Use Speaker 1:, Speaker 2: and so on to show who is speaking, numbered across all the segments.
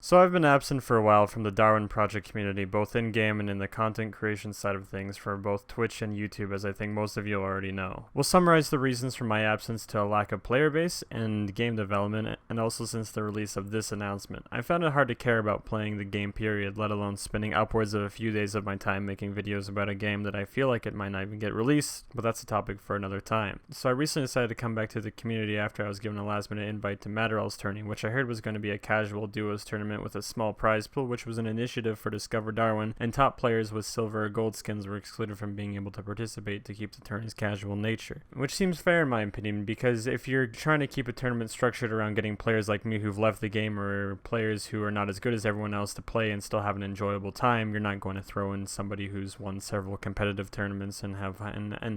Speaker 1: So I've been absent for a while from the Darwin project community, both in-game and in the content creation side of things for both Twitch and YouTube, as I think most of you already know. We'll summarize the reasons for my absence to a lack of player base and game development, and also since the release of this announcement. I found it hard to care about playing the game period, let alone spending upwards of a few days of my time making videos about a game that I feel like it might not even get released, but that's a topic for another time. So I recently decided to come back to the community after I was given a last-minute invite to Madderall's tourney, which I heard was going to be a casual duos tournament with a small prize pool, which was an initiative for Discover Darwin, and top players with silver or gold skins were excluded from being able to participate to keep the tourney's casual nature. Which seems fair in my opinion, because if you're trying to keep a tournament structured around getting players like me who've left the game or players who are not as good as everyone else to play and still have an enjoyable time, you're not going to throw in somebody who's won several competitive tournaments and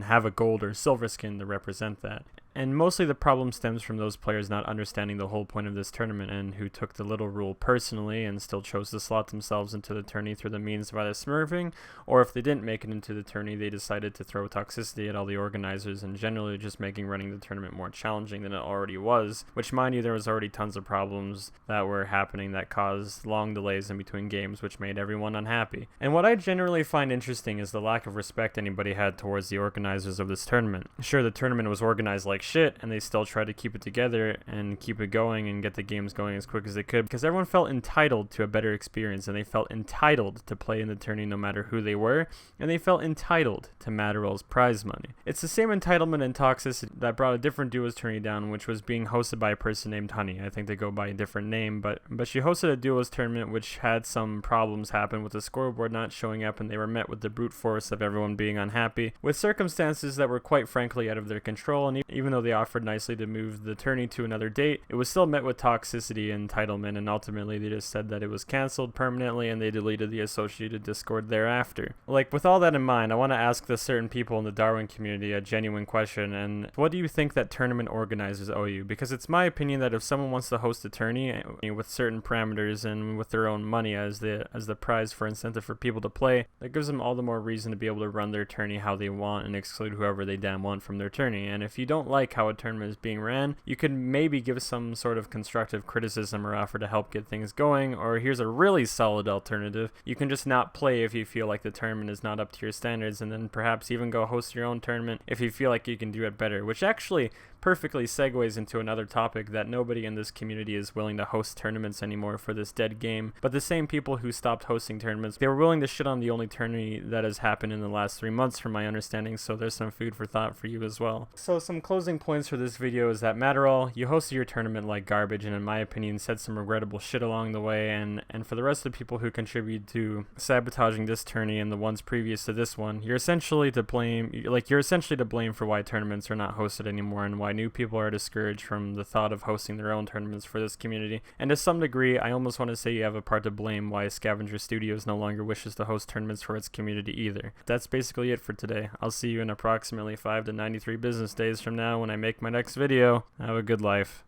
Speaker 1: have a gold or silver skin to represent that. And mostly the problem stems from those players not understanding the whole point of this tournament and who took the little rule personally and still chose to slot themselves into the tourney through the means of either smurfing, or if they didn't make it into the tourney, they decided to throw toxicity at all the organizers and generally just making running the tournament more challenging than it already was, which mind you, there was already tons of problems that were happening that caused long delays in between games, which made everyone unhappy. And what I generally find interesting is the lack of respect anybody had towards the organizers of this tournament. Sure, the tournament was organized like shit, and they still tried to keep it together and keep it going and get the games going as quick as they could because everyone felt entitled to a better experience, and they felt entitled to play in the tourney no matter who they were, and they felt entitled to Madderall's prize money. It's the same entitlement and toxicity that brought a different duos tourney down, which was being hosted by a person named Honey. I think they go by a different name, but she hosted a duos tournament which had some problems happen with the scoreboard not showing up, and they were met with the brute force of everyone being unhappy with circumstances that were quite frankly out of their control, and even though they offered nicely to move the tourney to another date, it was still met with toxicity and entitlement, and ultimately they just said that it was cancelled permanently and they deleted the associated Discord thereafter. Like, with all that in mind, I want to ask the certain people in the Darwin community a genuine question, and what do you think that tournament organizers owe you? Because it's my opinion that if someone wants to host a tourney with certain parameters and with their own money as the prize for incentive for people to play, that gives them all the more reason to be able to run their tourney how they want and exclude whoever they damn want from their tourney. And if you don't like how a tournament is being ran, you could maybe give some sort of constructive criticism or offer to help get things going, or here's a really solid alternative: you can just not play if you feel like the tournament is not up to your standards, and then perhaps even go host your own tournament if you feel like you can do it better, which actually perfectly segues into another topic, that nobody in this community is willing to host tournaments anymore for this dead game. But the same people who stopped hosting tournaments, they were willing to shit on the only tourney that has happened in the last 3 months from my understanding, so there's some food for thought for you as well. So some closing points for this video is that Madderall, you hosted your tournament like garbage, and in my opinion said some regrettable shit along the way, and for the rest of the people who contribute to sabotaging this tourney and the ones previous to this one, you're essentially to blame for why tournaments are not hosted anymore and why new people are discouraged from the thought of hosting their own tournaments for this community. And to some degree, I almost want to say you have a part to blame why Scavenger Studios no longer wishes to host tournaments for its community either. That's basically it for today. I'll see you in approximately 5 to 93 business days from now when I make my next video. Have a good life.